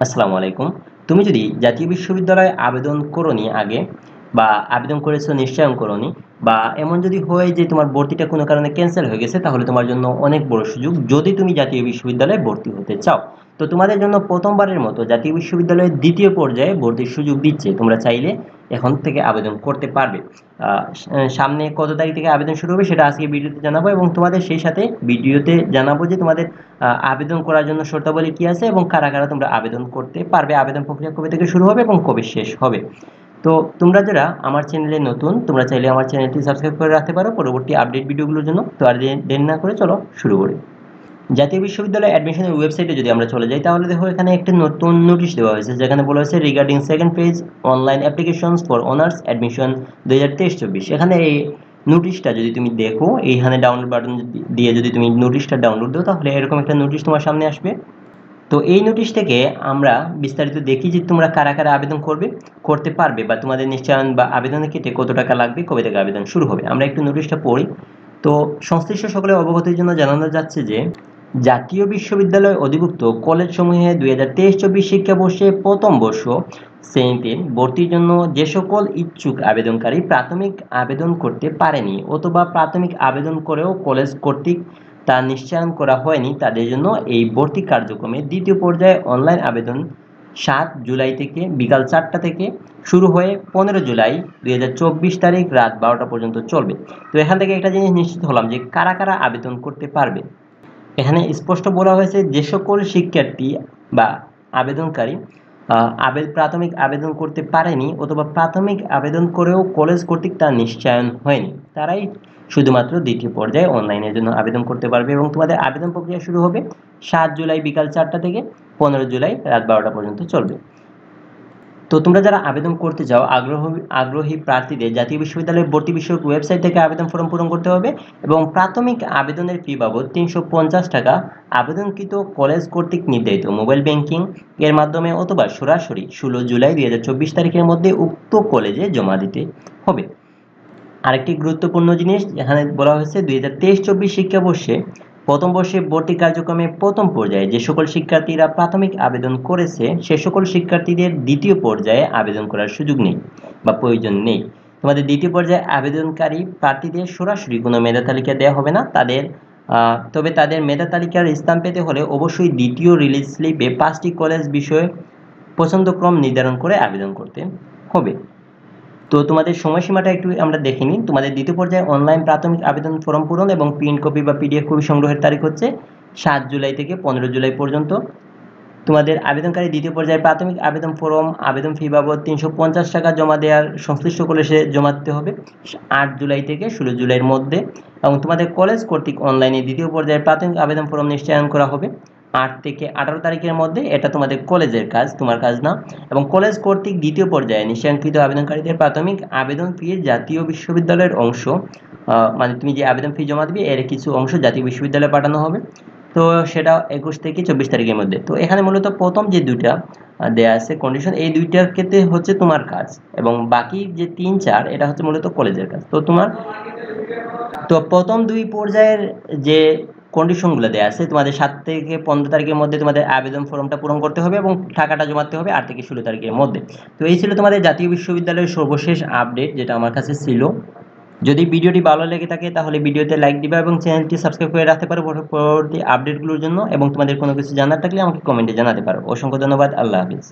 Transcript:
আসসালামু আলাইকুম। তুমি যদি জাতীয় বিশ্ববিদ্যালয়ে আবেদন করোনি আগে বা আবেদন করেছো নিশ্চয়ই করোনি বা এমন যদি হয় যে তোমার ভর্তিটা কোনো কারণে ক্যান্সেল হয়ে গেছে তাহলে তোমার জন্য অনেক বড় সুযোগ যদি তুমি জাতীয় বিশ্ববিদ্যালয়ে ভর্তি হতে চাও। তো তোমাদের জন্য প্রথমবারের মতো জাতীয় বিশ্ববিদ্যালয়ের দ্বিতীয় পর্যায়ে ভর্তির সুযোগ দিচ্ছে। তোমরা চাইলে এখন থেকে আবেদন করতে পারবে। সামনে কত তারিখ থেকে আবেদন শুরু হবে সেটা আজকে ভিডিওতে জানাবো এবং তোমাদের সেই সাথে ভিডিওতে জানাবো যে তোমাদের আবেদন করার জন্য শর্তাবলী কি আছে এবং কারা কারা তোমরা আবেদন করতে পারবে, আবেদন প্রক্রিয়া কবে থেকে শুরু হবে এবং কবে শেষ হবে। তো তোমরা যারা আমার চ্যানেলে নতুন তোমরা চাইলে আমার চ্যানেলটি সাবস্ক্রাইব করে রাখতে পারো পরবর্তী আপডেট ভিডিওগুলোর জন্য। তো আর দেরি না করে চলো শুরু করি। জাতীয় বিশ্ববিদ্যালয় অ্যাডমিশনের ওয়েবসাইটে যদি আমরা চলে যাই তাহলে দেখো এখানে একটা নতুন নোটিশ দেওয়া হয়েছে যেখানে বলা হয়েছে regarding second page online applications for honours admission 2023-24। এখানে এই নোটিশটা যদি তুমি দেখো এইখানে ডাউনলোড বাটন দিয়ে যদি তুমি নোটিশটা ডাউনলোড দাও তাহলে এরকম একটা নোটিশ তোমার সামনে আসবে। তো এই নোটিশ থেকে আমরা বিস্তারিত দেখি যে তোমরা কারা কারা আবেদন করতে পারবে বা তোমাদের নিশ্চয়ন বা আবেদনের ক্ষেত্রে কত টাকা লাগবে, কবে থেকে আবেদন শুরু হবে। আমরা একটু নোটিশটা পড়ি। তো সংশ্লিষ্ট সকলের অবগতির জন্য জানানো যাচ্ছে যে জাতীয় বিশ্ববিদ্যালয় অধিভুক্ত কলেজসমূহে 2023-24 শিক্ষাবর্ষে প্রথম বর্ষ শ্রেণীতে ভর্তির জন্য যে সকল ইচ্ছুক আবেদনকারী প্রাথমিক আবেদন করতে পারেনি অথবা প্রাথমিক আবেদন করেও কলেজ কর্তৃক তা নিশ্চয়ন করা হয়নি তাদের জন্য এই ভর্তি কার্যক্রমে দ্বিতীয় পর্যায়ে অনলাইন আবেদন 7 জুলাই থেকে বিকাল 4টা থেকে শুরু হয়ে 15 জুলাই 2024 তারিখ রাত 12টা পর্যন্ত চলবে। তো এখান থেকে একটা জিনিস নিশ্চিত হলাম যে কারা কারা আবেদন করতে পারবে। এখানে স্পষ্ট বলা হয়েছে যে সকল শিক্ষার্থী বা আবেদনকারী প্রাথমিক আবেদন করতে পারেনি অথবা প্রাথমিক আবেদন করেও কলেজ কর্তৃক তা নিশ্চয়ন হয়নি তারাই শুধুমাত্র দ্বিতীয় পর্যায়ে অনলাইনের জন্য আবেদন করতে পারবে এবং তোমাদের আবেদন প্রক্রিয়া শুরু হবে 7 জুলাই বিকাল 4টা থেকে 15 জুলাই রাত 12টা পর্যন্ত চলবে। তো তোমরা যারা আবেদন করতে চাও আগ্রহী প্রার্থীদের জাতীয় বিশ্ববিদ্যালয়ের ভর্তি বিষয়ক ওয়েবসাইট থেকে আবেদন ফর্ম পূরণ করতে হবে এবং প্রাথমিক আবেদনের ফি বাবদ 350 টাকা আবেদনকৃত কলেজ কর্তৃক নির্ধারিত মোবাইল ব্যাংকিং এর মাধ্যমে অথবা সরাসরি 16 জুলাই 2024 তারিখের মধ্যে উক্ত কলেজে জমা দিতে হবে। আরেকটি গুরুত্বপূর্ণ জিনিস এখানে বলা হয়েছে 2023-24 শিক্ষাবর্ষে প্রথম বর্ষে ভর্তি কার্যক্রমে প্রথম পর্যায়ে যে সকল শিক্ষার্থীরা প্রাথমিক আবেদন করেছে সে সকল শিক্ষার্থীদের দ্বিতীয় পর্যায়ে আবেদন করার সুযোগ নেই বা প্রয়োজন নেই। তোমাদের দ্বিতীয় পর্যায়ে আবেদনকারী প্রার্থীদের সরাসরি কোনো মেধা তালিকা দেওয়া হবে না তবে তাদের মেধা তালিকার স্থান পেতে হলে অবশ্যই দ্বিতীয় রিলিজ স্লিপে 5টি কলেজ বিষয়ে পছন্দক্রম নির্ধারণ করে আবেদন করতে হবে। তো তোমাদের সময়সীমাটা একটু আমরা দেখে নিই। তোমাদের দ্বিতীয় পর্যায়ে অনলাইন প্রাথমিক আবেদন ফর্ম পূরণ এবং প্রিন্ট কপি বা পিডিএফ কপি সংগ্রহের তারিখ হচ্ছে 7 জুলাই থেকে 15 জুলাই পর্যন্ত। তোমাদের আবেদনকারী দ্বিতীয় পর্যায়ে প্রাথমিক আবেদন ফর্ম আবেদন ফি বাবদ 350 টাকা জমা দেওয়ার সংশ্লিষ্ট কলেজে জমা দিতে হবে 8 জুলাই থেকে 16 জুলাইয়ের মধ্যে এবং তোমাদের কলেজ কর্তৃক অনলাইনে দ্বিতীয় পর্যায়ে প্রাথমিক আবেদন ফর্ম নিশ্চয়ন করা হবে 8 থেকে 18 তারিখের মধ্যে। এটা তোমাদের কলেজের কাজ, তোমার কাজ না। এবং কলেজ কর্তৃক দ্বিতীয় পর্যায়ে নিশ্চয়নকৃত আবেদনকারীদের প্রাথমিক আবেদন ফি জাতীয় বিশ্ববিদ্যালয়ের অংশ মানে তুমি যে আবেদন ফি জমা দিবে এর কিছু অংশ জাতীয় বিশ্ববিদ্যালয়ে পাঠানো হবে। তো সেটা 21 থেকে 24 তারিখের মধ্যে। তো এখানে মূলত প্রথম যে দুইটা দেয়া আছে কন্ডিশন এই দুইটার ক্ষেত্রে হচ্ছে তোমার কাজ এবং বাকি যে 3-4 এটা হচ্ছে মূলত কলেজের কাজ। তো প্রথম দুই পর্যায়ের যে কন্ডিশনগুলো দেওয়া আছে তোমাদের 7 থেকে 15 তারিখের মধ্যে তোমাদের আবেদন ফর্মটা পূরণ করতে হবে এবং টাকাটা জমাতে হবে 8 থেকে 16 তারিখের মধ্যে। তো এই ছিল তোমাদের জাতীয় বিশ্ববিদ্যালয়ের সর্বশেষ আপডেট যেটা আমার কাছে ছিল। যদি ভিডিওটি ভালো লেগে থাকে তাহলে ভিডিওতে লাইক দিবা এবং চ্যানেলটি সাবস্ক্রাইব করে রাখতে পারো পরবর্তী আপডেটগুলোর জন্য এবং তোমাদের কোনো কিছু জানার থাকলে আমাকে কমেন্টে জানাতে পারো। অসংখ্য ধন্যবাদ। আল্লাহ হাফিজ।